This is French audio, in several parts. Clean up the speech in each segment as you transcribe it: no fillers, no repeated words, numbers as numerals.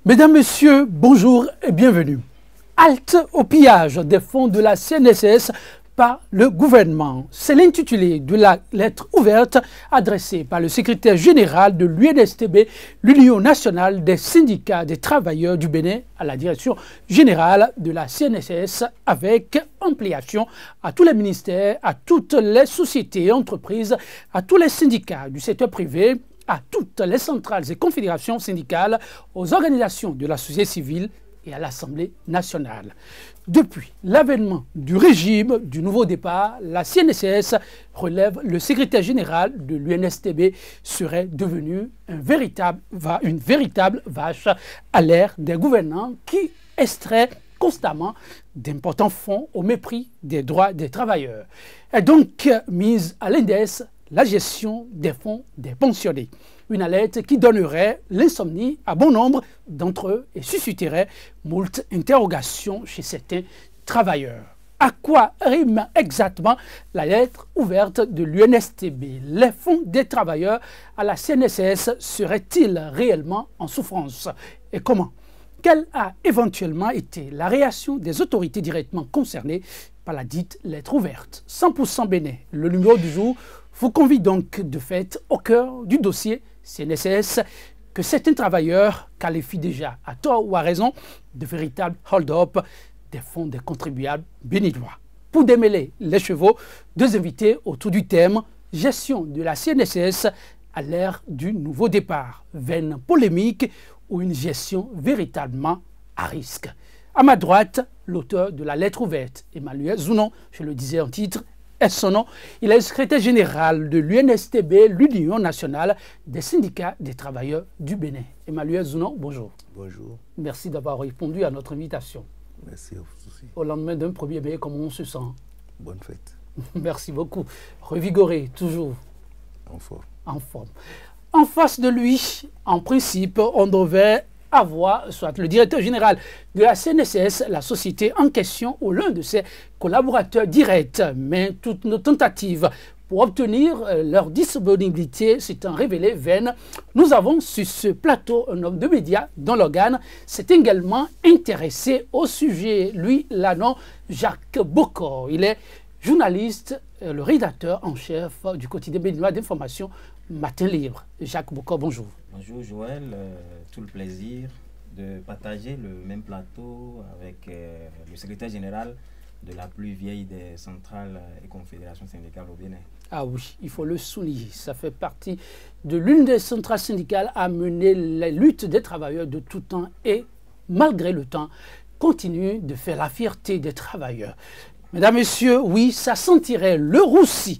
Mesdames, Messieurs, bonjour et bienvenue. Halte au pillage des fonds de la CNSS par le gouvernement. C'est l'intitulé de la lettre ouverte adressée par le secrétaire général de l'UNSTB, l'Union nationale des syndicats des travailleurs du Bénin, à la direction générale de la CNSS, avec ampliation à tous les ministères, à toutes les sociétés et entreprises, à tous les syndicats du secteur privé, à toutes les centrales et confédérations syndicales, aux organisations de la société civile et à l'Assemblée nationale. Depuis l'avènement du régime du nouveau départ, la CNSS relève le secrétaire général de l'UNSTB serait devenu une véritable vache à l'ère des gouvernants qui extraient constamment d'importants fonds au mépris des droits des travailleurs. Et donc mise à l'index la gestion des fonds des pensionnés. Une alerte qui donnerait l'insomnie à bon nombre d'entre eux et susciterait moult interrogations chez certains travailleurs. À quoi rime exactement la lettre ouverte de l'UNSTB? Les fonds des travailleurs à la CNSS seraient-ils réellement en souffrance? Et comment? Quelle a éventuellement été la réaction des autorités directement concernées par la dite lettre ouverte? 100% Bénin, le numéro du jour, vous convie donc de fait au cœur du dossier CNSS que certains travailleurs qualifient déjà à tort ou à raison de véritables hold-up des fonds des contribuables béninois. Pour démêler les chevaux, deux invités autour du thème « Gestion de la CNSS à l'ère du nouveau départ », veine polémique ou une gestion véritablement à risque. À ma droite, l'auteur de la lettre ouverte, Emmanuel Zounon, je le disais en titre, est son nom. Il est le secrétaire général de l'UNSTB, l'Union nationale des syndicats des travailleurs du Bénin. Emmanuel Zounon, bonjour. Bonjour. Merci d'avoir répondu à notre invitation. Merci aussi. Au lendemain d'un 1er mai, comment on se sent? Bonne fête. Merci beaucoup. Revigoré, toujours. En forme. En forme. En face de lui, en principe, on devait avoir soit le directeur général de la CNSS, la société en question, ou l'un de ses collaborateurs directs. Mais toutes nos tentatives pour obtenir leur disponibilité s'étant révélées vaines, nous avons sur ce plateau un homme de médias dont l'organe s'est également intéressé au sujet. Lui, l'annon Jacques Bokor. Il est journaliste, le rédacteur en chef du quotidien béninois d'information Matin Libre. Jacques Bokor, bonjour. Bonjour Joël, tout le plaisir de partager le même plateau avec le secrétaire général de la plus vieille des centrales et confédérations syndicales au Bénin. Ah oui, il faut le souligner. Ça fait partie de l'une des centrales syndicales à mener les luttes des travailleurs de tout temps et, malgré le temps, continue de faire la fierté des travailleurs. Mesdames, Messieurs, oui, ça sentirait le roussi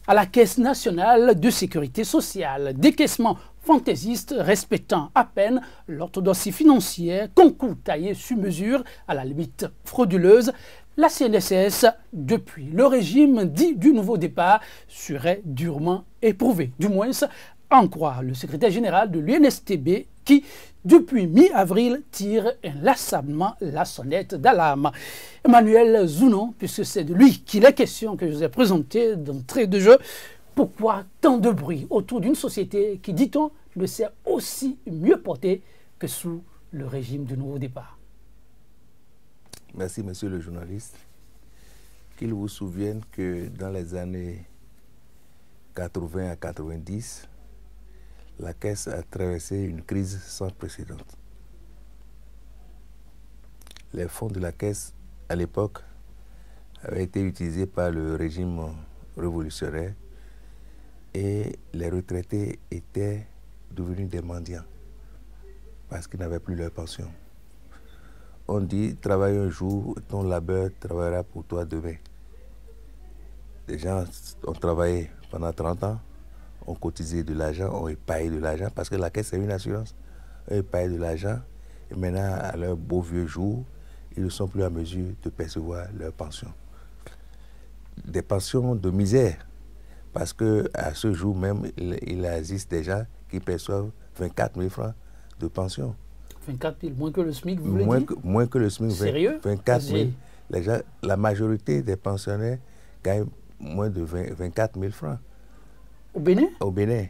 à la Caisse nationale de sécurité sociale, décaissement fantaisiste respectant à peine l'orthodoxie financière, concours taillé sur mesure, à la limite frauduleuse, la CNSS, depuis le régime dit du nouveau départ, serait durement éprouvée. Du moins, en croire le secrétaire général de l'UNSTB qui, depuis mi-avril, tire inlassablement la sonnette d'alarme. Emmanuel Zounon, puisque c'est de lui qu'il est question que je vous ai présenté d'entrée de jeu, pourquoi tant de bruit autour d'une société qui, dit-on, ne s'est aussi mieux portée que sous le régime du nouveau départ? Merci, monsieur le journaliste. Qu'il vous souvienne que dans les années 80 à 90, la Caisse a traversé une crise sans précédent. Les fonds de la Caisse, à l'époque, avaient été utilisés par le régime révolutionnaire et les retraités étaient devenus des mendiants parce qu'ils n'avaient plus leur pension. On dit, travaille un jour, ton labeur travaillera pour toi demain. Les gens ont travaillé pendant 30 ans, ont cotisé de l'argent, ont épargné de l'argent, parce que la Caisse, c'est une assurance. Ont épargné de l'argent, et maintenant, à leur beau vieux jour, ils ne sont plus en mesure de percevoir leur pension. Des pensions de misère, parce qu'à ce jour même, il existe des gens qui perçoivent 24 000 francs de pension. 24 000, moins que le SMIC, vous voulez dire? Moins que le SMIC, Sérieux? 24 000. Les gens, la majorité des pensionnaires gagnent moins de 24 000 francs. Au Bénin? Au Bénin.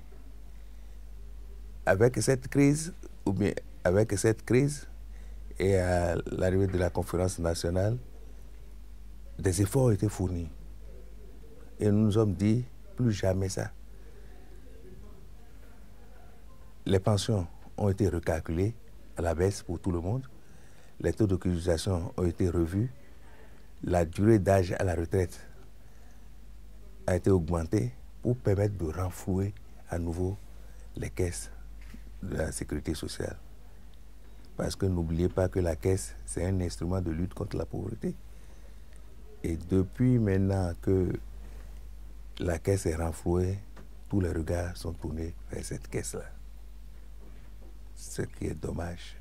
Avec cette crise, ou bien avec cette crise et à l'arrivée de la conférence nationale, des efforts ont été fournis. Et nous nous sommes dit, plus jamais ça. Les pensions ont été recalculées à la baisse pour tout le monde. Les taux d'utilisation ont été revus. La durée d'âge à la retraite a été augmentée pour permettre de renflouer à nouveau les caisses de la sécurité sociale. Parce que n'oubliez pas que la caisse, c'est un instrument de lutte contre la pauvreté. Et depuis maintenant que la caisse est renflouée, tous les regards sont tournés vers cette caisse-là. Ce qui est dommage.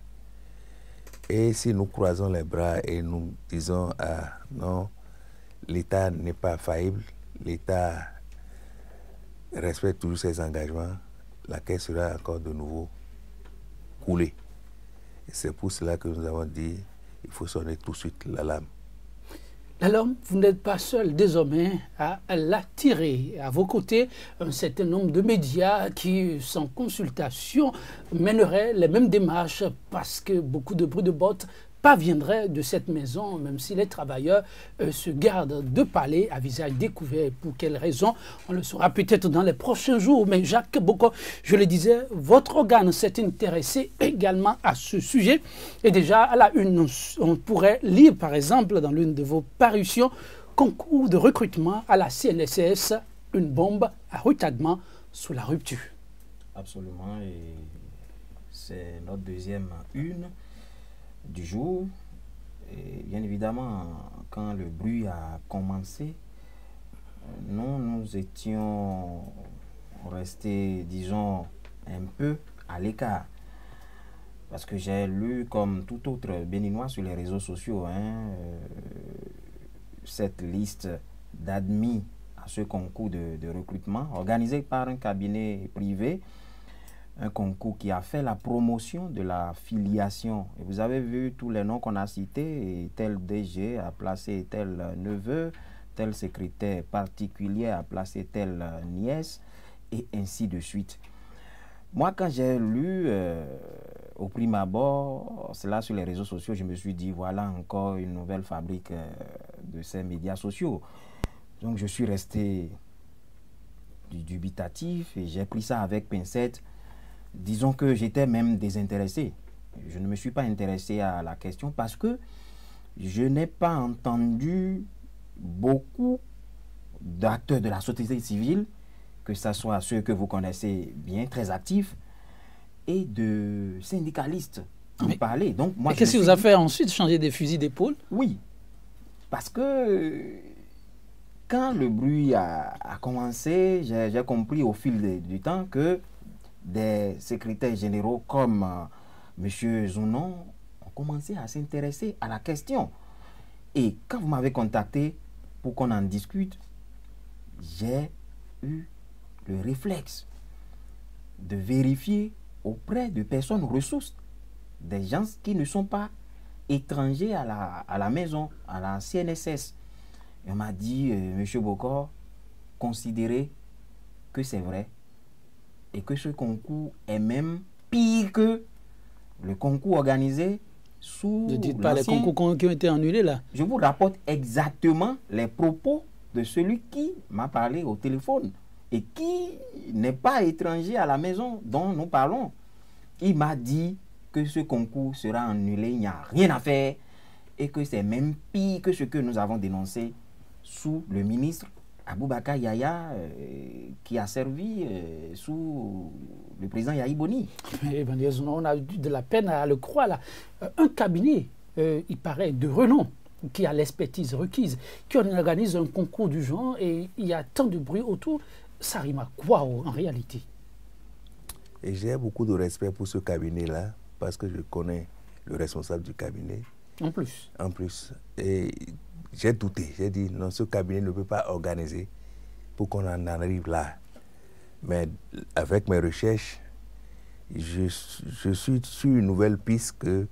Et si nous croisons les bras et nous disons, ah non, l'État n'est pas faillible, l'État respecte toujours ses engagements, la caisse sera encore de nouveau coulée. Et c'est pour cela que nous avons dit, il faut sonner tout de suite l'alarme. Alors, vous n'êtes pas seul désormais à l'attirer. À vos côtés, un certain nombre de médias qui, sans consultation, mèneraient les mêmes démarches parce que beaucoup de bruits de bottes parviendraient de cette maison, même si les travailleurs se gardent de parler à visage découvert. Pour quelles raisons? On le saura peut-être dans les prochains jours. Mais Jacques Boko, je le disais, votre organe s'est intéressé également à ce sujet. Et déjà, à la une, on pourrait lire, par exemple, dans l'une de vos parutions, concours de recrutement à la CNSS, une bombe à retardement sous la rupture. Absolument. Et c'est notre deuxième une du jour. Et bien évidemment, quand le bruit a commencé, nous étions restés, disons, un peu à l'écart. Parce que j'ai lu, comme tout autre Béninois sur les réseaux sociaux, cette liste d'admis à ce concours de recrutement organisé par un cabinet privé. Un concours qui a fait la promotion de la filiation. Et vous avez vu tous les noms qu'on a cités, et tel DG a placé tel neveu, tel secrétaire particulier a placé telle nièce, et ainsi de suite. Moi, quand j'ai lu au prime abord cela sur les réseaux sociaux, je me suis dit, voilà encore une nouvelle fabrique de ces médias sociaux. Donc, je suis resté dubitatif et j'ai pris ça avec pincette. Disons que j'étais même désintéressé. Je ne me suis pas intéressé à la question parce que je n'ai pas entendu beaucoup d'acteurs de la société civile, que ce soit ceux que vous connaissez bien, très actifs, et de syndicalistes en parler. Donc, moi, qu'est-ce qui vous a fait ensuite changer des fusils d'épaule? Oui, parce que quand le bruit a commencé, j'ai compris au fil du temps que des secrétaires généraux comme M. Zounon ont commencé à s'intéresser à la question. Et quand vous m'avez contacté pour qu'on en discute, j'ai eu le réflexe de vérifier auprès de personnes ressources, des gens qui ne sont pas étrangers à la maison, à la CNSS. Et on m'a dit, M. Bokor, considérez que c'est vrai et que ce concours est même pire que le concours organisé sous... Ne dites pas les concours qui ont été annulés là. Je vous rapporte exactement les propos de celui qui m'a parlé au téléphone et qui n'est pas étranger à la maison dont nous parlons. Il m'a dit que ce concours sera annulé, il n'y a rien à faire et que c'est même pire que ce que nous avons dénoncé sous le ministre Aboubakar Yaya, qui a servi sous le président Yahi Boni. On a eu de la peine à le croire là. Un cabinet, il paraît, de renom, qui a l'expertise requise, qui organise un concours du genre et il y a tant de bruit autour, ça rime à quoi en réalité? Et j'ai beaucoup de respect pour ce cabinet-là, parce que je connais le responsable du cabinet. En plus. En plus. Et j'ai douté, j'ai dit non, ce cabinet ne peut pas organiser pour qu'on en arrive là. Mais avec mes recherches, je suis sur une nouvelle piste que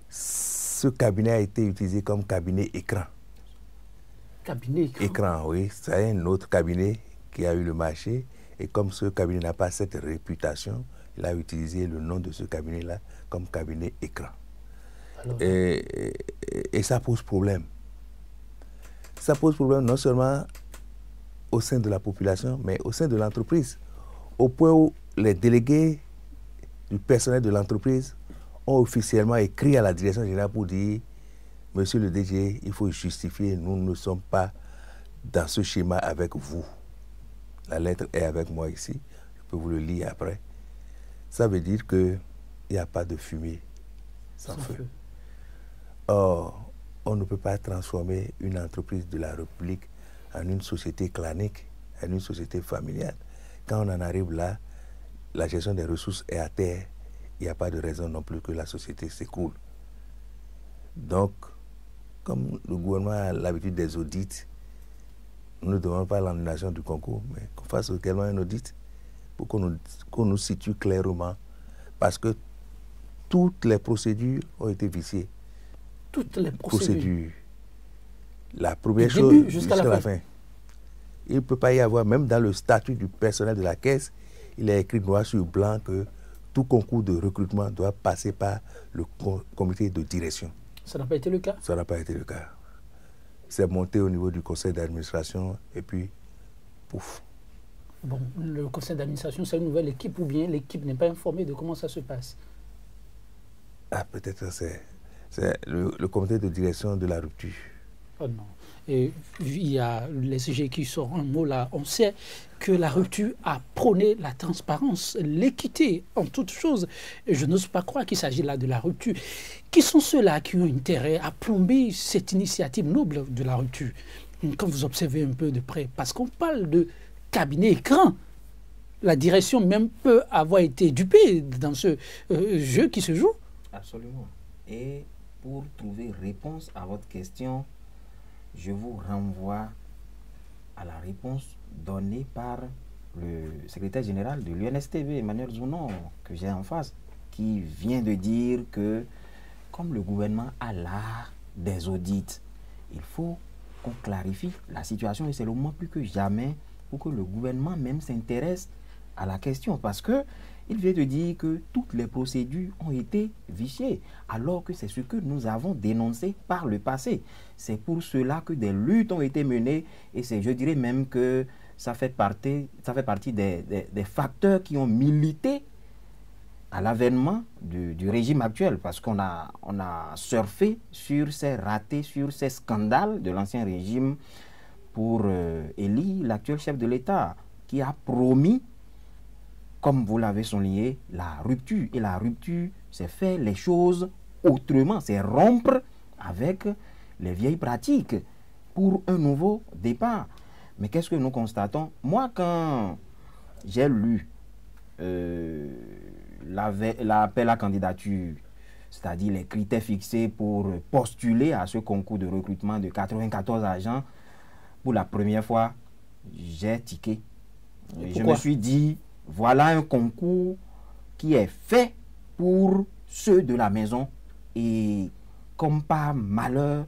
ce cabinet a été utilisé comme cabinet écran. Cabinet écran? Écran, oui. C'est un autre cabinet qui a eu le marché. Et comme ce cabinet n'a pas cette réputation, il a utilisé le nom de ce cabinet-là comme cabinet écran. Alors, Et ça pose problème. Ça pose problème non seulement au sein de la population, mais au sein de l'entreprise. Au point où les délégués du personnel de l'entreprise ont officiellement écrit à la direction générale pour dire « Monsieur le DG, il faut justifier, nous ne sommes pas dans ce schéma avec vous. » La lettre est avec moi ici, je peux vous le lire après. Ça veut dire qu'il n'y a pas de fumée sans feu. Or, on ne peut pas transformer une entreprise de la République en une société clanique, en une société familiale. Quand on en arrive là, la gestion des ressources est à terre. Il n'y a pas de raison non plus que la société s'écroule. Donc, comme le gouvernement a l'habitude des audits, nous ne demandons pas l'annulation du concours, mais qu'on fasse également un audit pour qu'on nous situe clairement. Parce que toutes les procédures ont été viciées. Toutes les procédures. La première Du chose début jusqu'à la fin. Il ne peut pas y avoir, même dans le statut du personnel de la caisse, il est écrit noir sur blanc que tout concours de recrutement doit passer par le comité de direction. Ça n'a pas été le cas? Ça n'a pas été le cas. C'est monté au niveau du conseil d'administration et puis, pouf. Bon, le conseil d'administration, c'est une nouvelle équipe ou bien l'équipe n'est pas informée de comment ça se passe? Ah, peut-être c'est le comité de direction de la rupture. Oh non. Et il y a les sujets qui sortent un mot là. On sait que la rupture a prôné la transparence, l'équité en toutes choses. Et je n'ose pas croire qu'il s'agit là de la rupture. Qui sont ceux-là qui ont intérêt à plomber cette initiative noble de la rupture? Quand vous observez un peu de près, parce qu'on parle de cabinet écran. La direction même peut avoir été dupée dans ce jeu qui se joue. Absolument. Et pour trouver réponse à votre question, je vous renvoie à la réponse donnée par le secrétaire général de l'UNSTV, Emmanuel Zounon, que j'ai en face, qui vient de dire que comme le gouvernement a l'art des audits, il faut qu'on clarifie la situation et c'est le moment plus que jamais pour que le gouvernement même s'intéresse à la question parce que il vient de dire que toutes les procédures ont été viciées, alors que c'est ce que nous avons dénoncé par le passé. C'est pour cela que des luttes ont été menées et je dirais même que ça fait partie des facteurs qui ont milité à l'avènement du régime actuel, parce qu'on a surfé sur ces ratés, sur ces scandales de l'ancien régime pour élire l'actuel chef de l'État, qui a promis, comme vous l'avez souligné, la rupture. Et la rupture, c'est faire les choses autrement, c'est rompre avec les vieilles pratiques pour un nouveau départ. Mais qu'est-ce que nous constatons? Moi, quand j'ai lu l'appel à candidature, c'est-à-dire les critères fixés pour postuler à ce concours de recrutement de 94 agents, pour la première fois, j'ai tiqué. Je me suis dit, voilà un concours qui est fait pour ceux de la maison. Et comme par malheur,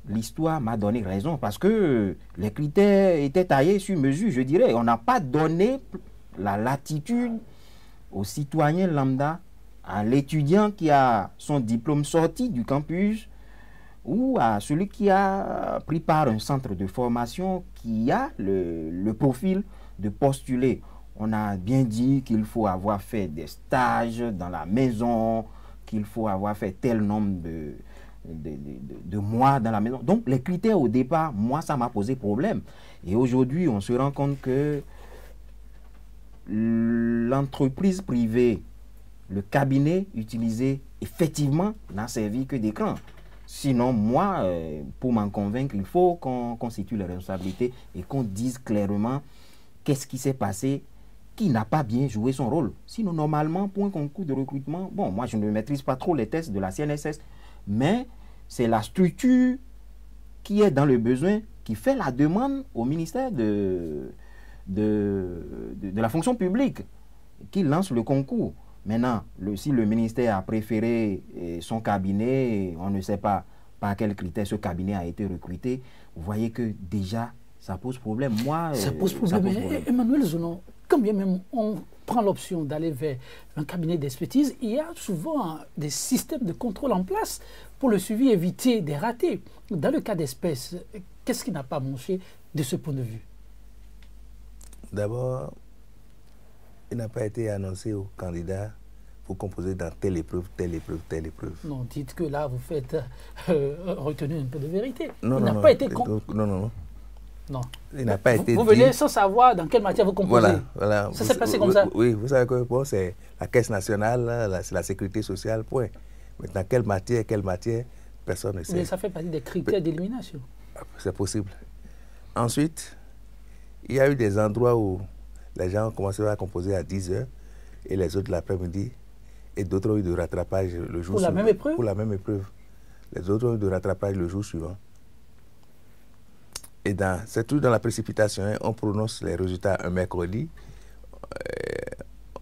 l'histoire m'a donné raison parce que les critères étaient taillés sur mesure, je dirais. On n'a pas donné la latitude aux citoyens lambda, à l'étudiant qui a son diplôme sorti du campus ou à celui qui a pris part à un centre de formation qui a le profil de postuler. On a bien dit qu'il faut avoir fait des stages dans la maison, qu'il faut avoir fait tel nombre de mois dans la maison. Donc, les critères au départ, moi, ça m'a posé problème. Et aujourd'hui, on se rend compte que l'entreprise privée, le cabinet utilisé, effectivement, n'a servi que d'écran. Sinon, moi, pour m'en convaincre, il faut qu'on constitue les responsabilités et qu'on dise clairement qu'est-ce qui s'est passé, qui n'a pas bien joué son rôle. Sinon, normalement, pour un concours de recrutement, bon, moi, je ne maîtrise pas trop les tests de la CNSS, mais c'est la structure qui est dans le besoin, qui fait la demande au ministère de la fonction publique, qui lance le concours. Maintenant, si le ministère a préféré son cabinet, on ne sait pas par quel critère ce cabinet a été recruté, vous voyez que déjà, ça pose problème. Moi, ça pose problème. Emmanuel Zounon, quand bien même on prend l'option d'aller vers un cabinet d'expertise, il y a souvent des systèmes de contrôle en place pour le suivi, éviter des ratés. Dans le cas d'espèce, qu'est-ce qui n'a pas manché de ce point de vue? D'abord, il n'a pas été annoncé aux candidats pour composer dans telle épreuve, telle épreuve, telle épreuve. Non, dites que là, vous faites retenir un peu de vérité. Non, il non, n'a pas été... Non. Il n'a pas été Vous venez sans savoir dans quelle matière vous composez. Voilà. Ça s'est passé comme ça? Oui, vous savez que bon, c'est la Caisse nationale, c'est la sécurité sociale, point. Maintenant, quelle matière, personne ne sait. Mais ça fait partie des critères d'élimination. C'est possible. Ensuite, il y a eu des endroits où les gens ont commencé à composer à 10 heures et les autres l'après-midi, et d'autres ont eu de rattrapage le jour suivant. Pour la même épreuve? Pour la même épreuve. Les autres ont eu de rattrapage le jour suivant. Et c'est tout dans la précipitation. Hein. On prononce les résultats un mercredi.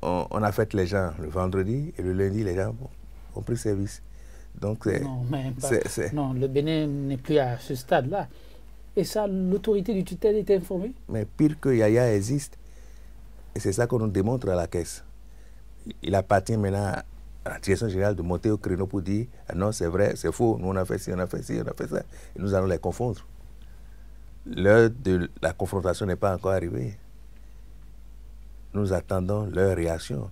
On affecte les gens le vendredi et le lundi, les gens ont pris service. Donc, non, le Bénin n'est plus à ce stade-là. Et ça, l'autorité du tutelle est informée? Mais pire que Yaya existe. Et c'est ça qu'on nous démontre à la Caisse. Il appartient maintenant à la direction générale de monter au créneau pour dire ah non, c'est vrai, c'est faux, nous on a fait ci, on a fait ci, on a fait ça. Et nous allons les confondre. L'heure de la confrontation n'est pas encore arrivée. Nous attendons leur réaction.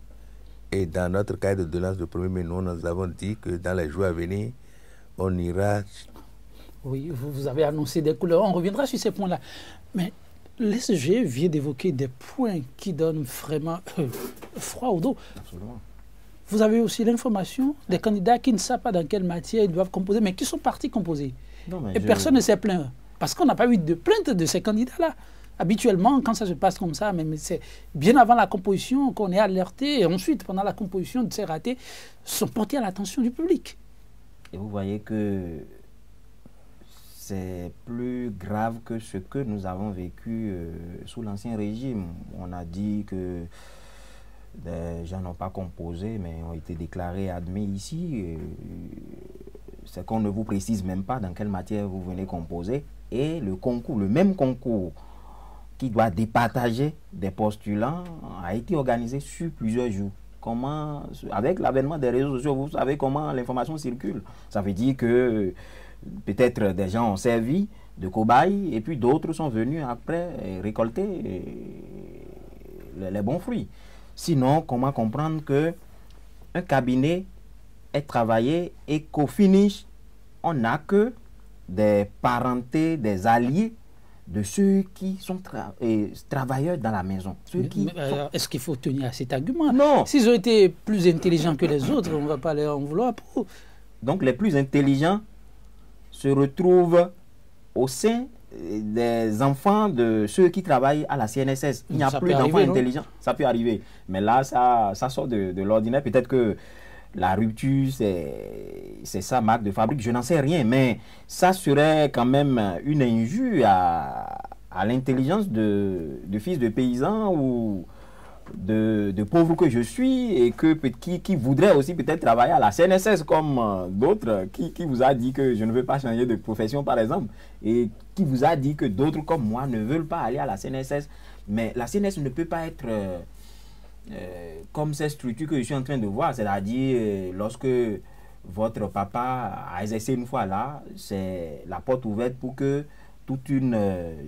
Et dans notre cahier de doléances de 1er mai, nous avons dit que dans les jours à venir, on ira... Oui, vous avez annoncé des couleurs. On reviendra sur ces points-là. Mais l'SG vient d'évoquer des points qui donnent vraiment froid au dos. Absolument. Vous avez aussi l'information des candidats qui ne savent pas dans quelle matière ils doivent composer, mais qui sont partis composer. Et personne ne s'est plaint. Parce qu'on n'a pas eu de plainte de ces candidats-là. Habituellement, quand ça se passe comme ça, même c'est bien avant la composition qu'on est alerté, et ensuite, pendant la composition de ces ratés, sont portés à l'attention du public. Et vous voyez que c'est plus grave que ce que nous avons vécu sous l'Ancien Régime. On a dit que des gens n'ont pas composé, mais ont été déclarés admis ici. C'est qu'on ne vous précise même pas dans quelle matière vous venez composer. Et le concours, le même concours qui doit départager des postulants, a été organisé sur plusieurs jours. Comment, avec l'avènement des réseaux sociaux, vous savez comment l'information circule. Ça veut dire que peut-être des gens ont servi de cobayes et puis d'autres sont venus après récolter les bons fruits. Sinon, comment comprendre que un cabinet est travaillé et qu'au finish, on n'a que des parentés, des alliés de ceux qui sont travailleurs dans la maison. Est-ce qu'il faut tenir à cet argument? Non. S'ils ont été plus intelligents que les autres, on ne va pas les en vouloir pour. Donc les plus intelligents se retrouvent au sein des enfants de ceux qui travaillent à la CNSS. Il n'y a plus d'enfants intelligents. Ça peut arriver. Mais là, ça sort de l'ordinaire. Peut-être que la rupture, c'est sa marque de fabrique. Je n'en sais rien. Mais ça serait quand même une injure à l'intelligence de fils de paysans ou de pauvres que je suis et qui voudrait aussi peut-être travailler à la CNSS comme d'autres, qui vous a dit que je ne veux pas changer de profession par exemple, et qui vous a dit que d'autres comme moi ne veulent pas aller à la CNSS. Mais la CNSS ne peut pas être comme ces structures que je suis en train de voir, c'est-à-dire lorsque votre papa a exercé une fois là, c'est la porte ouverte pour que toute une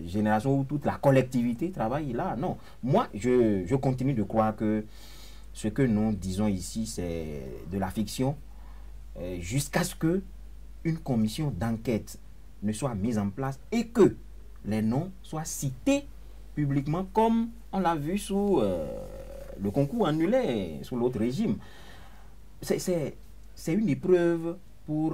génération ou toute la collectivité travaille là. Non, moi je continue de croire que ce que nous disons ici c'est de la fiction jusqu'à ce que une commission d'enquête ne soit mise en place et que les noms soient cités publiquement comme on l'a vu sous le concours annulé sous l'autre régime. C'est une épreuve pour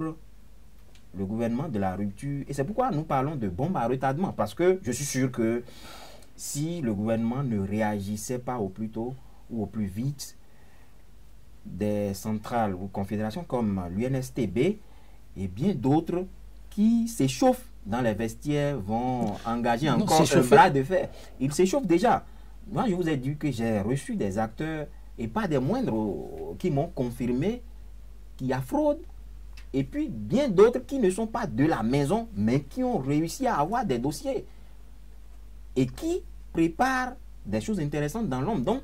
le gouvernement de la rupture. Et c'est pourquoi nous parlons de bombe à retardement. Parce que je suis sûr que si le gouvernement ne réagissait pas au plus tôt ou au plus vite, des centrales ou confédérations comme l'UNSTB et bien d'autres qui s'échauffent dans les vestiaires vont engager encore un bras de fer. Ils s'échauffent déjà. Moi, je vous ai dit que j'ai reçu des acteurs, et pas des moindres, qui m'ont confirmé qu'il y a fraude. Et puis, bien d'autres qui ne sont pas de la maison, mais qui ont réussi à avoir des dossiers. Et qui préparent des choses intéressantes dans l'homme. Donc,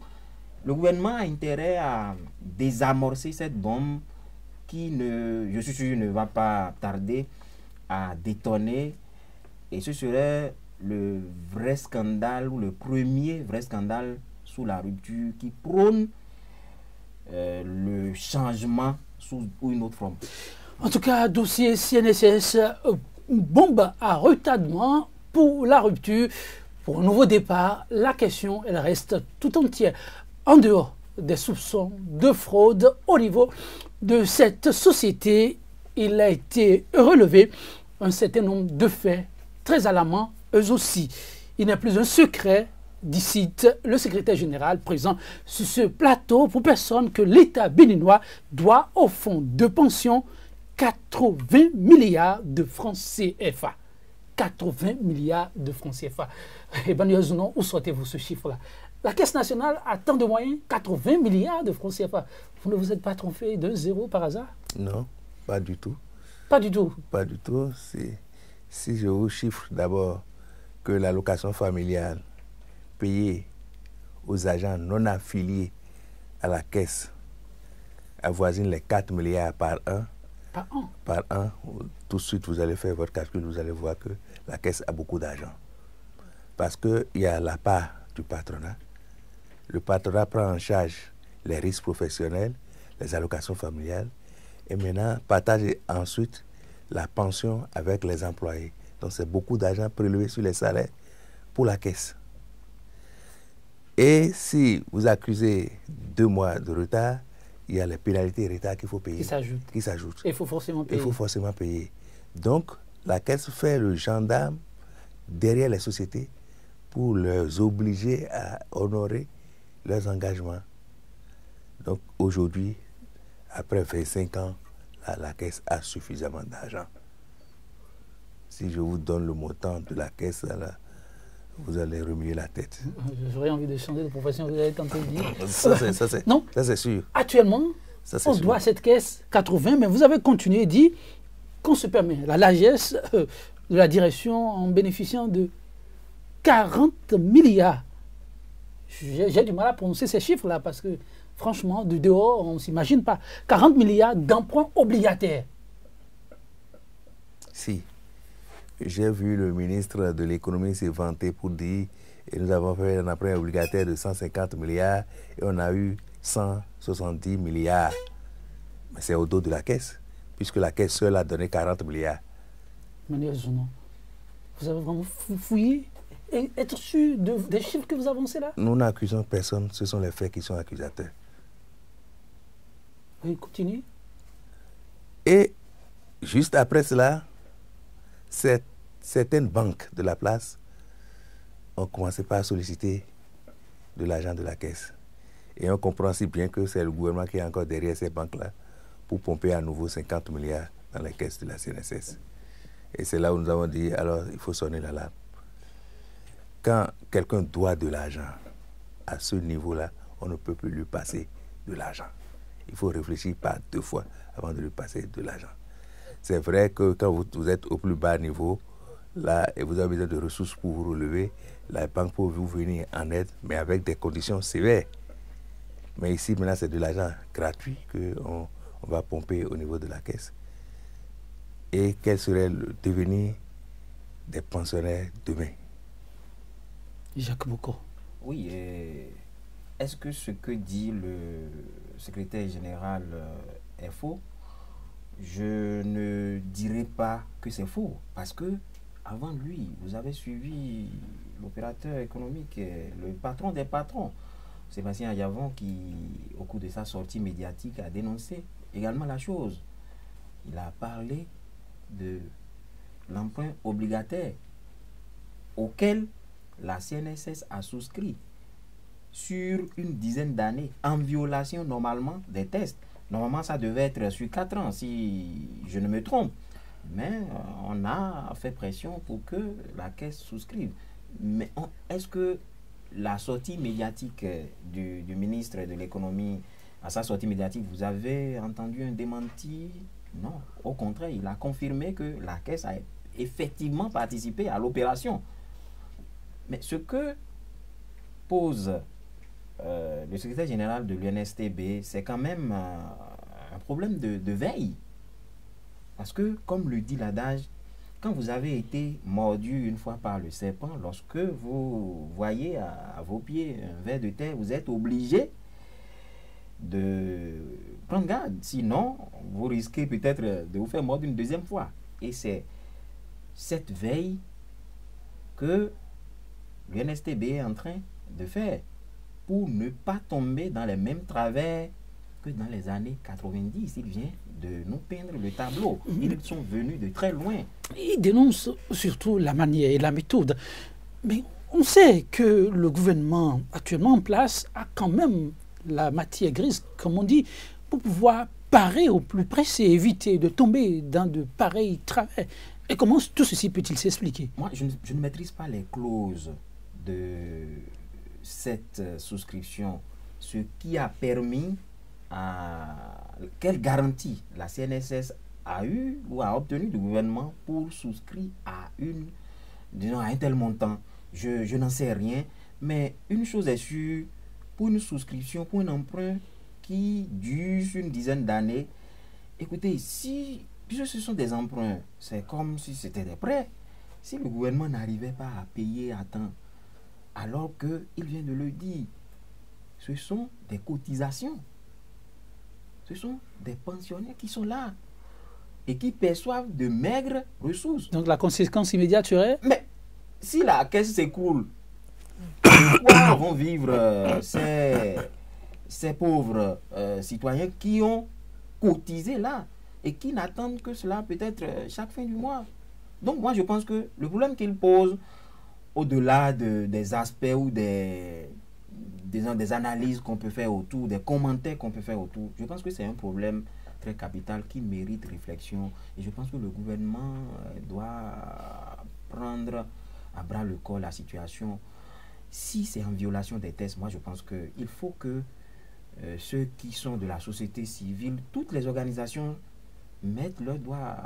le gouvernement a intérêt à désamorcer cette bombe qui, je suis sûr, ne va pas tarder à détonner. Et ce serait le vrai scandale, ou le premier vrai scandale sous la rupture qui prône le changement sous une autre forme. En tout cas, dossier CNSS, bombe à retardement pour la rupture, pour un nouveau départ. La question, elle reste tout entière. En dehors des soupçons de fraude au niveau de cette société, il a été relevé un certain nombre de faits très alarmants, eux aussi. Il n'est plus un secret d'ici le secrétaire général présent sur ce plateau pour personne que l'État béninois doit au fonds de pension 80 milliards de francs CFA. 80 milliards de francs CFA. Et bien, où sortez-vous ce chiffre-là? La Caisse nationale a tant de moyens, 80 milliards de francs CFA. Vous ne vous êtes pas trompé de zéro par hasard? Non, pas du tout. Pas du tout? Pas du tout. Si je vous chiffre d'abord que l'allocation familiale payée aux agents non affiliés à la Caisse avoisine les 4 milliards par an. Par an? Par an. Tout de suite, vous allez faire votre calcul, vous allez voir que la Caisse a beaucoup d'argent. Parce qu'il y a la part du patronat. Le patronat prend en charge les risques professionnels, les allocations familiales, et maintenant partage ensuite la pension avec les employés. Donc c'est beaucoup d'argent prélevé sur les salaires pour la Caisse. Et si vous accusez 2 mois de retard, il y a les pénalités et retards qu'il faut payer. Qui s'ajoutent. Il faut forcément payer. Il faut forcément payer. Donc la Caisse fait le gendarme derrière les sociétés pour les obliger à honorer leurs engagements. Donc aujourd'hui, après 25 ans, la Caisse a suffisamment d'argent. Si je vous donne le montant de la Caisse, là, vous allez remuer la tête. J'aurais envie de changer de profession, vous avez tenté de dire. Ça c'est sûr. Actuellement, on doit à cette Caisse 80, mais vous avez continué et dit qu'on se permet la largesse de la direction en bénéficiant de 40 milliards. J'ai du mal à prononcer ces chiffres-là parce que, franchement, de dehors, on ne s'imagine pas. 40 milliards d'emprunts obligataires. Si. J'ai vu le ministre de l'économie se vanter pour dire et nous avons fait un emprunt obligataire de 150 milliards et on a eu 170 milliards. Mais c'est au dos de la Caisse, puisque la Caisse seule a donné 40 milliards. Manuel Zounon, vous avez vraiment fouillé et être sûr des chiffres que vous avancez là? Nous n'accusons personne, ce sont les faits qui sont accusateurs. Oui, continue. Et juste après cela, certaines banques de la place ont commencé par solliciter de l'argent de la Caisse. Et on comprend si bien que c'est le gouvernement qui est encore derrière ces banques-là pour pomper à nouveau 50 milliards dans les caisses de la CNSS. Et c'est là où nous avons dit, alors il faut sonner l'alarme. Quand quelqu'un doit de l'argent, à ce niveau-là, on ne peut plus lui passer de l'argent. Il faut réfléchir par 2 fois avant de lui passer de l'argent. C'est vrai que quand vous êtes au plus bas niveau, là, et vous avez besoin de ressources pour vous relever, la banque peut vous venir en aide, mais avec des conditions sévères. Mais ici, maintenant, c'est de l'argent gratuit qu'on va pomper au niveau de la Caisse. Et quel serait le devenir des pensionnaires demain? Jacques Boko. Oui, est-ce que ce que dit le secrétaire général est faux? Je ne dirais pas que c'est faux, parce que avant lui, vous avez suivi l'opérateur économique, le patron des patrons, Sébastien Ayavon, qui, au cours de sa sortie médiatique, a dénoncé également la chose. Il a parlé de l'emprunt obligataire auquel la CNSS a souscrit sur une dizaine d'années, en violation normalement des tests. Normalement, ça devait être sur 4 ans, si je ne me trompe. Mais on a fait pression pour que la Caisse souscrive. Mais est-ce que la sortie médiatique du ministre de l'économie, à sa sortie médiatique, vous avez entendu un démenti? Non. Au contraire, il a confirmé que la Caisse a effectivement participé à l'opération. Mais ce que pose le secrétaire général de l'UNSTB, c'est quand même un problème de veille. Parce que, comme le dit l'adage, quand vous avez été mordu une fois par le serpent, lorsque vous voyez à vos pieds un ver de terre, vous êtes obligé de prendre garde. Sinon, vous risquez peut-être de vous faire mordre une deuxième fois. Et c'est cette veille que l'UNSTB est en train de faire pour ne pas tomber dans les mêmes travers que dans les années 90. Il vient de nous peindre le tableau. Ils sont venus de très loin. Ils dénoncent surtout la manière et la méthode. Mais on sait que le gouvernement actuellement en place a quand même la matière grise, comme on dit, pour pouvoir parer au plus pressé, éviter de tomber dans de pareils travers. Et comment tout ceci peut-il s'expliquer? Moi, je ne maîtrise pas les clauses de cette souscription. Ce qui a permis quelle garantie la CNSS a eu ou a obtenu du gouvernement pour souscrire à disons, à un tel montant. Je n'en sais rien, mais une chose est sûre, pour une souscription, pour un emprunt qui dure une dizaine d'années, écoutez, puisque ce sont des emprunts, c'est comme si c'était des prêts. Si le gouvernement n'arrivait pas à payer à temps, alors qu'il vient de le dire, ce sont des cotisations. Ce sont des pensionnaires qui sont là et qui perçoivent de maigres ressources. Donc la conséquence immédiate serait? Mais si la caisse s'écoule, pourquoi vont vivre ces pauvres citoyens qui ont cotisé là et qui n'attendent que cela peut-être chaque fin du mois? Donc moi je pense que le problème qu'il pose, au-delà des aspects ou des analyses qu'on peut faire autour, des commentaires qu'on peut faire autour, je pense que c'est un problème très capital qui mérite réflexion. Et je pense que le gouvernement doit prendre à bras le corps la situation. Si c'est en violation des tests, moi je pense qu'il faut que ceux qui sont de la société civile, toutes les organisations mettent leur doigt,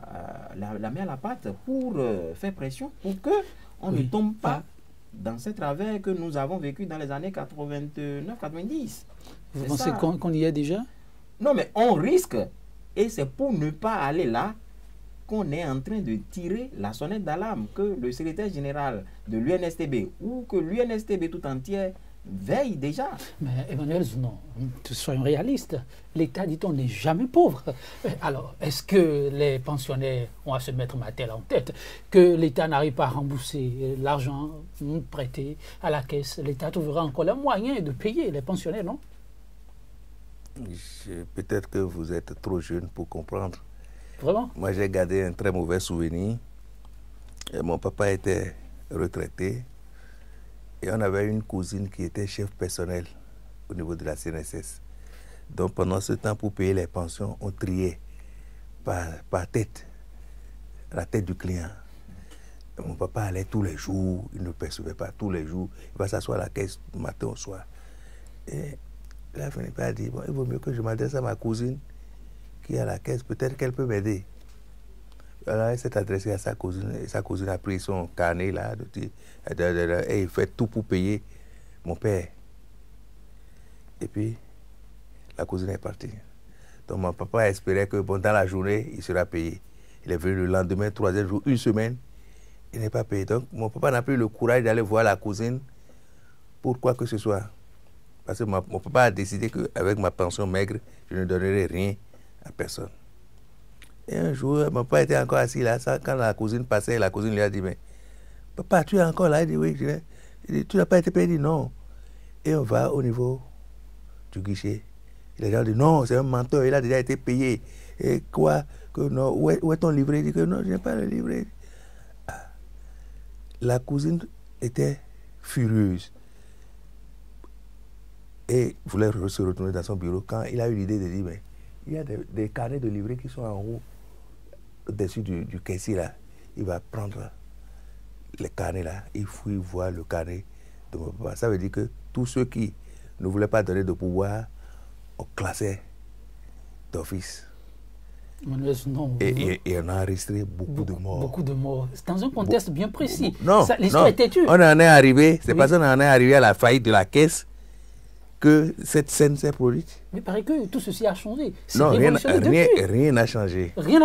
la main à la pâte pour faire pression, pour qu'on ne tombe pas dans ces travers que nous avons vécu dans les années 89-90. Vous pensez qu'on y est déjà? Non, mais on risque. Et c'est pour ne pas aller là qu'on est en train de tirer la sonnette d'alarme, que le secrétaire général de l'UNSTB ou que l'UNSTB tout entière veille déjà. Mais Emmanuel, non, soyons réalistes. L'État, dit-on, n'est jamais pauvre. Alors, est-ce que les pensionnaires ont à se mettre ma tête en tête que l'État n'arrive pas à rembourser l'argent prêté à la caisse? L'État trouvera encore le moyen de payer les pensionnaires, non? Peut-être que vous êtes trop jeune pour comprendre. Vraiment? Moi, j'ai gardé un très mauvais souvenir. Mon papa était retraité. Et on avait une cousine qui était chef personnel au niveau de la CNSS. Donc pendant ce temps, pour payer les pensions, on triait par tête, la tête du client. Et mon papa allait tous les jours, il ne percevait pas tous les jours. Il va s'asseoir à la caisse du matin au soir. Et là, il finit par dire, bon, il vaut mieux que je m'adresse à ma cousine qui est à la caisse, peut-être qu'elle peut m'aider. Alors, elle s'est adressée à sa cousine, et sa cousine a pris son carnet là, et il fait tout pour payer mon père. Et puis, la cousine est partie. Donc, mon papa espérait que bon, dans la journée, il sera payé. Il est venu le lendemain, troisième jour, une semaine, il n'est pas payé. Donc, mon papa n'a plus le courage d'aller voir la cousine pour quoi que ce soit. Parce que mon papa a décidé qu'avec ma pension maigre, je ne donnerai rien à personne. Et un jour, mon papa était encore assis là, quand la cousine passait, la cousine lui a dit, mais papa, tu es encore là? Il dit, oui. Il dit, tu n'as pas été payé? Il dit, non. Et on va au niveau du guichet. Et les gens disent, non, c'est un menteur, il a déjà été payé. Et quoi? Que non, où est ton livret? Il dit que non, je n'ai pas le livret. La cousine était furieuse et voulait se retourner dans son bureau quand il a eu l'idée de dire, mais il y a des carnets de livrets qui sont en haut, au-dessus du caissier là. Il va prendre les carnets là, il fouille voir le carnet de mon papa. Ça veut dire que tous ceux qui ne voulaient pas donner de pouvoir, on classait d'office. Et on a enregistré beaucoup de morts. Beaucoup de morts. Dans un contexte bien précis. Non, l'histoire est têtue. On en est arrivé, c'est parce qu'on en est arrivé à la faillite de la caisse que cette scène s'est produite. Mais il paraît que tout ceci a changé. Non, rien n'a changé. Rien n'a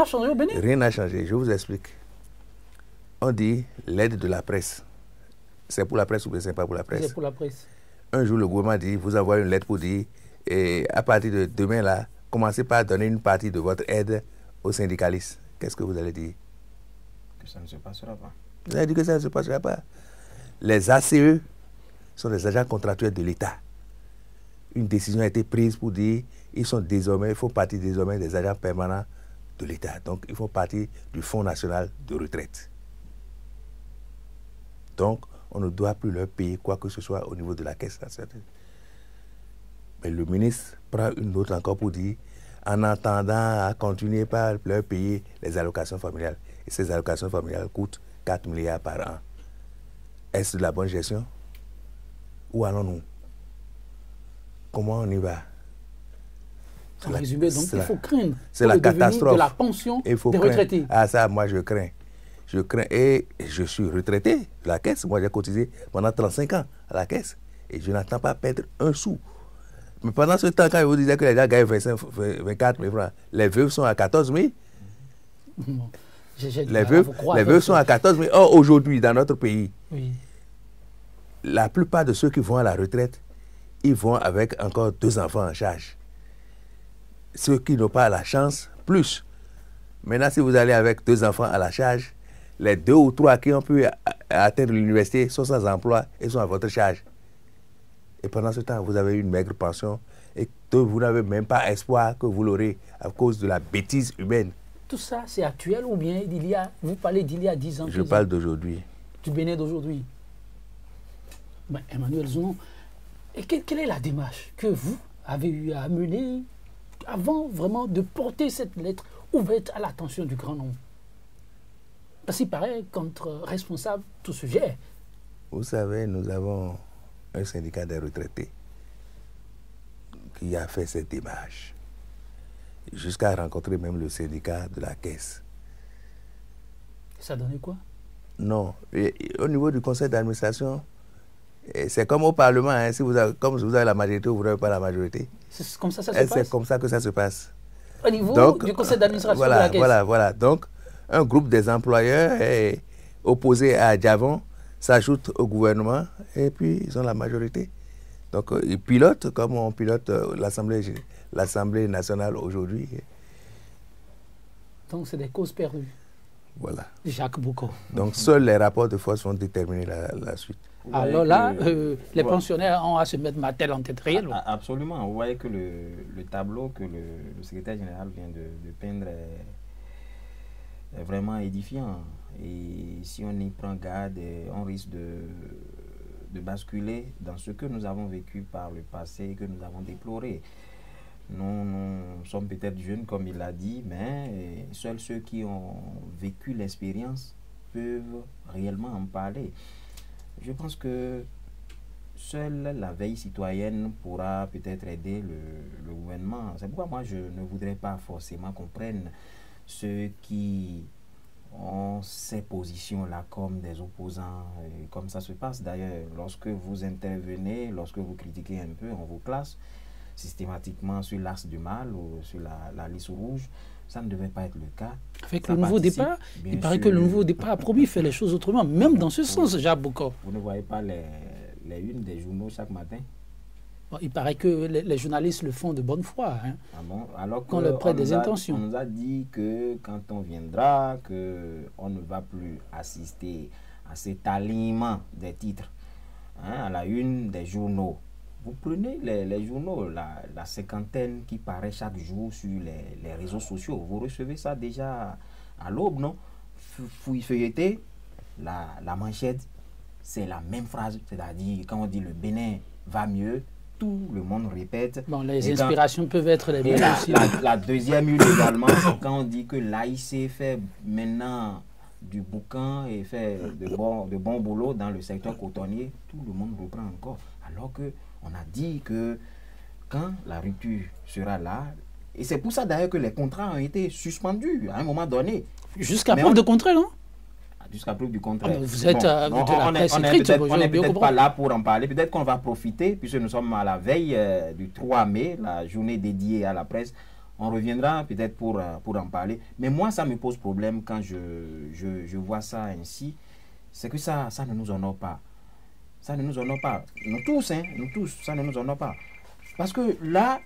changé au Bénin? Rien n'a changé, je vous explique. On dit l'aide de la presse. C'est pour la presse ou bien c'est pas pour la presse? C'est pour la presse. Un jour, le gouvernement dit, vous envoyez une lettre pour dire, et à partir de demain, là, commencez par donner une partie de votre aide aux syndicalistes. Qu'est-ce que vous allez dire? Que ça ne se passera pas. Vous allez dire que ça ne se passera pas. Les ACE sont des agents contractuels de l'État. Une décision a été prise pour dire ils font partie désormais des agents permanents de l'État. Donc, ils font partie du Fonds national de retraite. Donc, on ne doit plus leur payer quoi que ce soit au niveau de la caisse nationale. Mais le ministre prend une note encore pour dire en attendant à continuer par leur payer les allocations familiales. Et ces allocations familiales coûtent 4 milliards par an. Est-ce de la bonne gestion? Où allons-nous? Comment on y va? En résumé, donc, il faut craindre. C'est la catastrophe. De la pension des retraités. Ah, ça, moi, je crains. Je crains. Et je suis retraité de la caisse. Moi, j'ai cotisé pendant 35 ans à la caisse. Et je n'attends pas perdre un sou. Mais pendant ce temps, quand je vous disais que les gens gagnent 24 000 francs, les veuves sont à 14 000. Non, les veuves sont à 14 000. Or, aujourd'hui, dans notre pays, oui, la plupart de ceux qui vont à la retraite, ils vont avec encore 2 enfants en charge. Ceux qui n'ont pas la chance, plus. Maintenant, si vous allez avec 2 enfants à la charge, les 2 ou 3 qui ont pu atteindre l'université sont sans emploi et sont à votre charge. Et pendant ce temps, vous avez une maigre pension et que vous n'avez même pas espoir que vous l'aurez à cause de la bêtise humaine. Tout ça, c'est actuel ou bien vous parlez d'il y a 10 ans? Je parle d'aujourd'hui. Du Bénin d'aujourd'hui. Ben, Emmanuel Zounon, et quelle est la démarche que vous avez eu à mener avant vraiment de porter cette lettre ouverte à l'attention du grand nombre? Parce qu'il paraît qu'entre responsables, tout se gère. Vous savez, nous avons un syndicat des retraités qui a fait cette démarche, jusqu'à rencontrer même le syndicat de la caisse. Ça donnait quoi? Non. Au niveau du conseil d'administration, c'est comme au Parlement, hein, comme vous avez la majorité ou vous n'avez pas la majorité. C'est comme ça que ça se passe? C'est comme ça que ça se passe. Au niveau du conseil d'administration de la caisse? Voilà. Donc, un groupe des employeurs est opposé à Diavon, s'ajoute au gouvernement et puis ils ont la majorité. Donc, ils pilotent comme on pilote l'Assemblée nationale aujourd'hui. Donc, c'est des causes perdues. Voilà. Jacques Boucaud. Donc, seuls les rapports de force vont déterminer la suite. Alors là, les pensionnaires ont à se mettre ma tête en tête réelle. Absolument. Vous voyez que le tableau que le secrétaire général vient de peindre est vraiment édifiant. Et si on y prend garde, on risque de basculer dans ce que nous avons vécu par le passé et que nous avons déploré. Nous sommes peut-être jeunes, comme il l'a dit, mais seuls ceux qui ont vécu l'expérience peuvent réellement en parler. Je pense que seule la veille citoyenne pourra peut-être aider le gouvernement. C'est pourquoi moi, je ne voudrais pas forcément qu'on prenne ceux qui ont ces positions-là comme des opposants. Et comme ça se passe d'ailleurs, lorsque vous intervenez, lorsque vous critiquez un peu, on vous classe systématiquement sur l'axe du mal ou sur la liste rouge. Ça ne devait pas être le cas. Avec le nouveau départ, il paraît que le nouveau départ a promis faire les choses autrement, même dans ce sens, Jacques Boucaud. Vous ne voyez pas les unes des journaux chaque matin? Bon, il paraît que les journalistes le font de bonne foi. Hein, ah bon? Alors qu'on leur prête des intentions. On nous a dit que quand on viendra, qu'on ne va plus assister à cet alignement des titres, hein, à la une des journaux. Vous prenez les journaux, la cinquantaine qui paraît chaque jour sur les réseaux sociaux. Vous recevez ça déjà à l'aube, non? Feuilleter, la manchette, c'est la même phrase. C'est-à-dire, quand on dit le Bénin va mieux, tout le monde répète. Bon, les inspirations peuvent être les mêmes aussi. La deuxième une également, quand on dit que l'AIC fait maintenant du boucan et fait de bon boulot dans le secteur cotonnier, tout le monde reprend encore. Alors que on a dit que quand la rupture sera là, Et c'est pour ça d'ailleurs que les contrats ont été suspendus à un moment donné. Jusqu'à preuve de contraire, non? Jusqu'à preuve du contraire. Vous êtes de la presse écrite, on n'est peut-être pas là pour en parler. Peut-être qu'on va profiter, puisque nous sommes à la veille du 3 mai, la journée dédiée à la presse. On reviendra peut-être pour en parler. Mais moi, ça me pose problème quand je vois ça ainsi. C'est que ça ne nous honore pas. Ça ne nous honore pas. Nous tous, ça ne nous honore pas. Parce que là,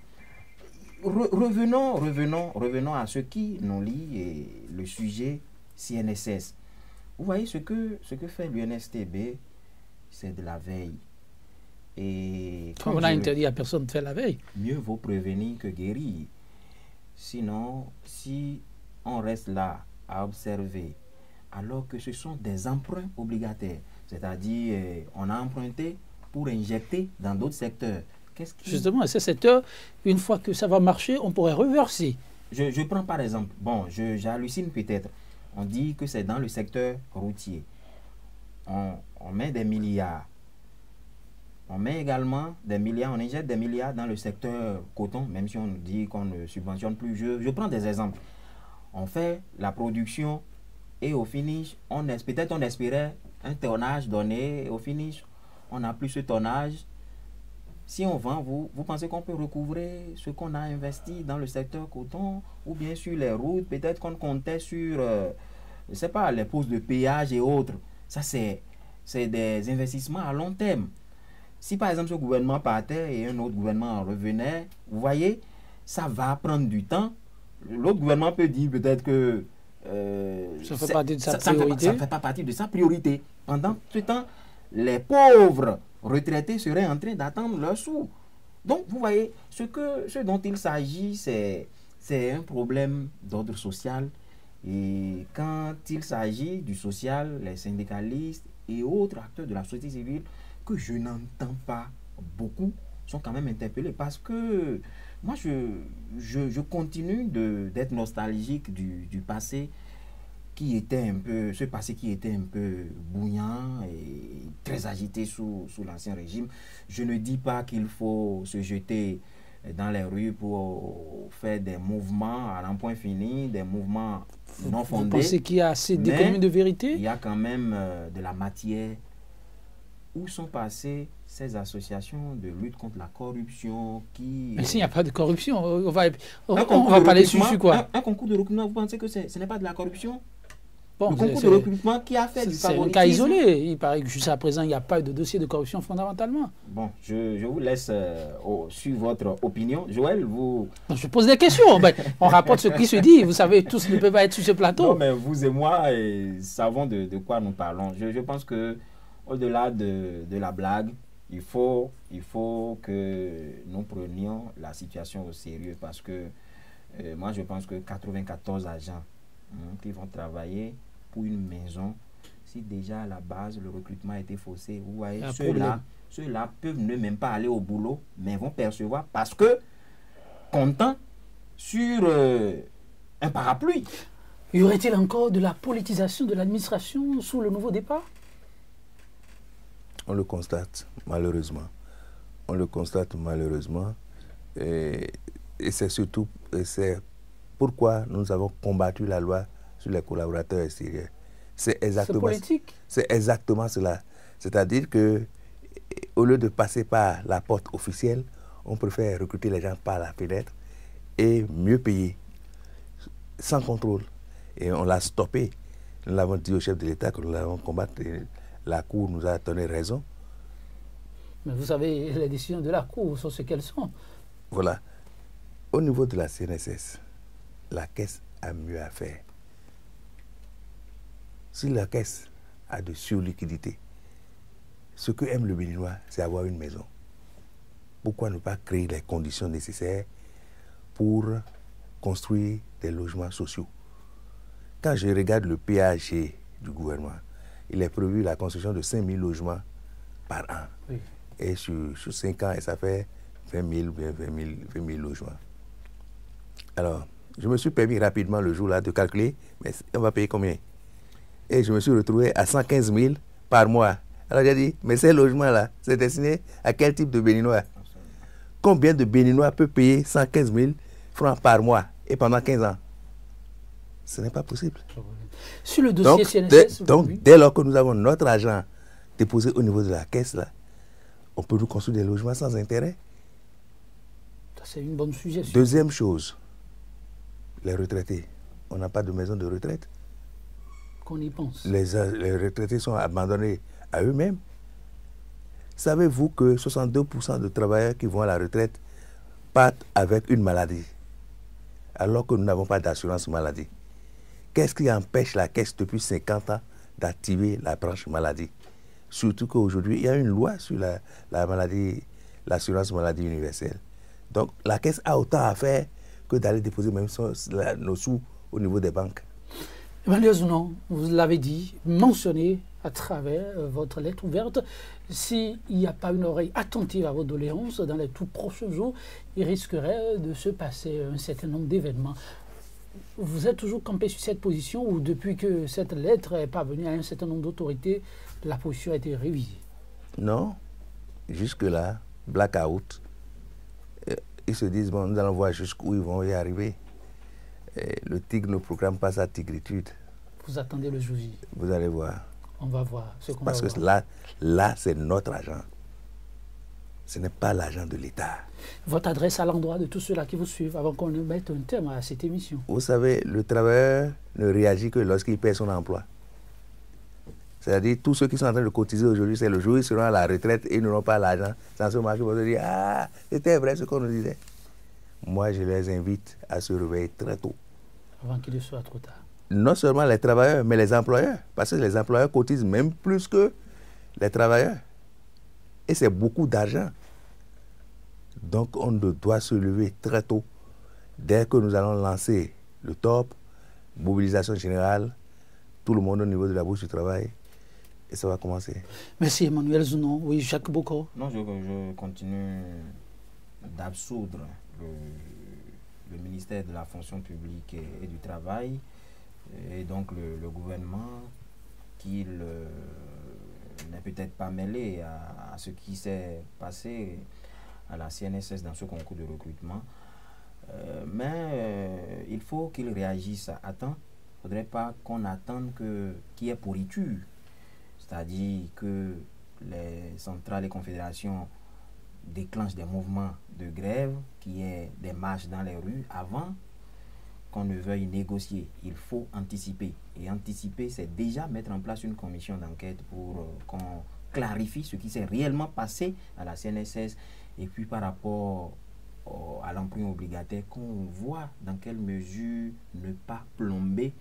revenons à ce qui nous lie et le sujet CNSS. Vous voyez, ce que fait l'UNSTB, c'est de la veille. Et on a interdit à personne de faire la veille. Mieux vaut prévenir que guérir. Sinon, si on reste là à observer, alors que ce sont des emprunts obligataires, c'est-à-dire on a emprunté pour injecter dans d'autres secteurs. Justement, à ces secteurs, une fois que ça va marcher, on pourrait reverser. Je prends par exemple, bon, j'hallucine peut-être. On dit que c'est dans le secteur routier. On met des milliards. On met également des milliards, on injecte des milliards dans le secteur coton, même si on dit qu'on ne subventionne plus. Je prends des exemples. On fait la production et au finish, peut-être on espérait un tonnage donné. Et au finish, on n'a plus ce tonnage. Si on vend, vous pensez qu'on peut recouvrer ce qu'on a investi dans le secteur coton ou bien sur les routes? Peut-être qu'on comptait sur, je ne sais pas, les postes de péage et autres. Ça, c'est des investissements à long terme. Si par exemple ce gouvernement partait et un autre gouvernement revenait, vous voyez, ça va prendre du temps. L'autre gouvernement peut dire peut-être que ça fait partie de sa priorité. Ça ne fait pas partie de sa priorité. Pendant ce temps, les pauvres retraités seraient en train d'attendre leurs sous. Donc, vous voyez, ce dont il s'agit, c'est un problème d'ordre social. Et quand il s'agit du social, les syndicalistes et autres acteurs de la société civile, que je n'entends pas beaucoup, sont quand même interpellés. Parce que moi, je continue d'être nostalgique du passé qui était un peu, ce passé qui était un peu bouillant et très agité sous l'ancien régime. Je ne dis pas qu'il faut se jeter dans les rues pour faire des mouvements à l'emploi fini, des mouvements non fondés. Vous pensez qu'il y a assez d'économie de vérité? Il y a quand même de la matière. Où sont passées ces associations de lutte contre la corruption qui... Mais s'il n'y a pas de corruption, on va parler sur quoi? Un concours de recrutement, vous pensez que ce n'est pas de la corruption? Bon, le concours de recrutement qui a fait du favoritisme. C'est un cas isolé. Il paraît que jusqu'à présent, il n'y a pas de dossier de corruption fondamentalement. Bon, je vous laisse suivre votre opinion. Joël, vous... Non, je pose des questions. Ben, on rapporte ce qui se dit. Vous savez, tous ne peuvent pas être sur ce plateau. Non, mais vous et moi savons de quoi nous parlons. Je pense que au-delà de la blague, il faut que nous prenions la situation au sérieux parce que moi, je pense que 94 agents qui vont travailler pour une maison, si déjà à la base le recrutement a été faussé, vous voyez, ceux-là peuvent ne même pas aller au boulot, mais vont percevoir parce que comptant sur un parapluie. Y aurait-il encore de la politisation de l'administration sous le nouveau départ? On le constate, malheureusement. On le constate malheureusement. Et c'est surtout pourquoi nous avons combattu la loi sur les collaborateurs extérieurs. C'est politique. C'est exactement cela. C'est-à-dire que au lieu de passer par la porte officielle, on préfère recruter les gens par la fenêtre et mieux payer, sans contrôle. Et on l'a stoppé. Nous l'avons dit au chef de l'État que nous l'avons combattu. La Cour nous a donné raison. Mais vous savez, les décisions de la Cour sont ce qu'elles sont. Voilà. Au niveau de la CNSS, la Caisse a mieux à faire. Si la Caisse a de surliquidité, ce que aime le Béninois, c'est avoir une maison. Pourquoi ne pas créer les conditions nécessaires pour construire des logements sociaux? Quand je regarde le PAG du gouvernement, il est prévu la construction de 5 000 logements par an. Oui. Et sur 5 ans, ça fait 20 000 logements. Alors, je me suis permis rapidement le jour-là de calculer, mais on va payer combien? Et je me suis retrouvé à 115 000 par mois. Alors j'ai dit, mais ces logements-là, c'est destiné à quel type de Béninois? Combien de Béninois peut payer 115 000 francs par mois et pendant 15 ans. Ce n'est pas possible. Sur le dossier CNSS, dès lors que nous avons notre argent déposé au niveau de la caisse, là, on peut nous construire des logements sans intérêt. C'est une bonne suggestion. Deuxième chose, les retraités. On n'a pas de maison de retraite. Qu'on y pense. Les retraités sont abandonnés à eux-mêmes. Savez-vous que 62% de travailleurs qui vont à la retraite partent avec une maladie, alors que nous n'avons pas d'assurance maladie? Qu'est-ce qui empêche la caisse depuis 50 ans d'activer la branche maladie? Surtout qu'aujourd'hui, il y a une loi sur la maladie, l'assurance maladie universelle. Donc, la caisse a autant à faire que d'aller déposer même nos sous au niveau des banques. Emmanuel Zounon, vous l'avez dit, mentionné à travers votre lettre ouverte, s'il n'y a pas une oreille attentive à vos doléances dans les tout proches jours, il risquerait de se passer un certain nombre d'événements. Vous êtes toujours campé sur cette position ou depuis que cette lettre est parvenue à un certain nombre d'autorités, la position a été révisée? Non. Jusque-là, blackout. Ils se disent, bon, nous allons voir jusqu'où ils vont y arriver. Le tigre ne programme pas sa tigritude. Vous attendez le jour J. Vous allez voir. On va voir ce qu'on va voir. Parce que là c'est notre argent. Ce n'est pas l'argent de l'État. Votre adresse à l'endroit de tous ceux-là qui vous suivent avant qu'on ne mette un terme à cette émission. Vous savez, le travailleur ne réagit que lorsqu'il perd son emploi. C'est-à-dire, tous ceux qui sont en train de cotiser aujourd'hui, c'est le jour où ils seront à la retraite et ils n'auront pas l'argent. C'est en ce moment qu'ils vont se dire, ah, c'était vrai ce qu'on nous disait. Moi, je les invite à se réveiller très tôt. Avant qu'il ne soit trop tard. Non seulement les travailleurs, mais les employeurs. Parce que les employeurs cotisent même plus que les travailleurs. Et c'est beaucoup d'argent. Donc, on doit se lever très tôt. Dès que nous allons lancer le top, mobilisation générale, tout le monde au niveau de la bourse du travail, et ça va commencer. Merci Emmanuel Zounon. Oui, Jacques Boko. Non, je continue d'absoudre le ministère de la fonction publique et du travail, et donc le gouvernement qu'il n'est peut-être pas mêlé à ce qui s'est passé à la CNSS dans ce concours de recrutement. Mais il faut qu'il réagisse à temps. Il ne faudrait pas qu'on attende qu'il y ait pourriture. C'est-à-dire que les centrales et confédérations déclenchent des mouvements de grève, qu'il y ait des marches dans les rues avant qu'on ne veuille négocier. Il faut anticiper. Et anticiper, c'est déjà mettre en place une commission d'enquête pour qu'on clarifie ce qui s'est réellement passé à la CNSS. Et puis par rapport à l'emprunt obligataire, qu'on voit dans quelle mesure ne pas plomber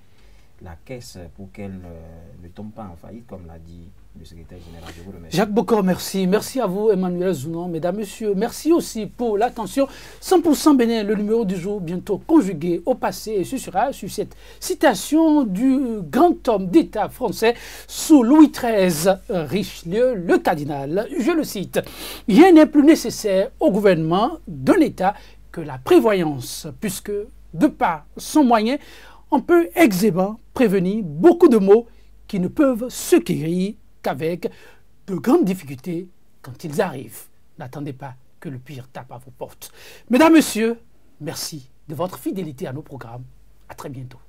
la caisse pour qu'elle ne tombe pas en faillite, comme l'a dit le secrétaire général. Je vous remercie. Jacques Bocor, merci. Merci à vous, Emmanuel Zounon. Mesdames, Messieurs, merci aussi pour l'attention. 100% Bénin, le numéro du jour, bientôt conjugué au passé. Et ce sera sur cette citation du grand homme d'État français sous Louis XIII, Richelieu, le cardinal. Je le cite. « Rien n'est plus nécessaire au gouvernement d'un État que la prévoyance, puisque de par son moyen, on peut aisément prévenir beaucoup de maux qui ne peuvent se guérir qu'avec de grandes difficultés quand ils arrivent. N'attendez pas que le pire tape à vos portes. » Mesdames, Messieurs, merci de votre fidélité à nos programmes. À très bientôt.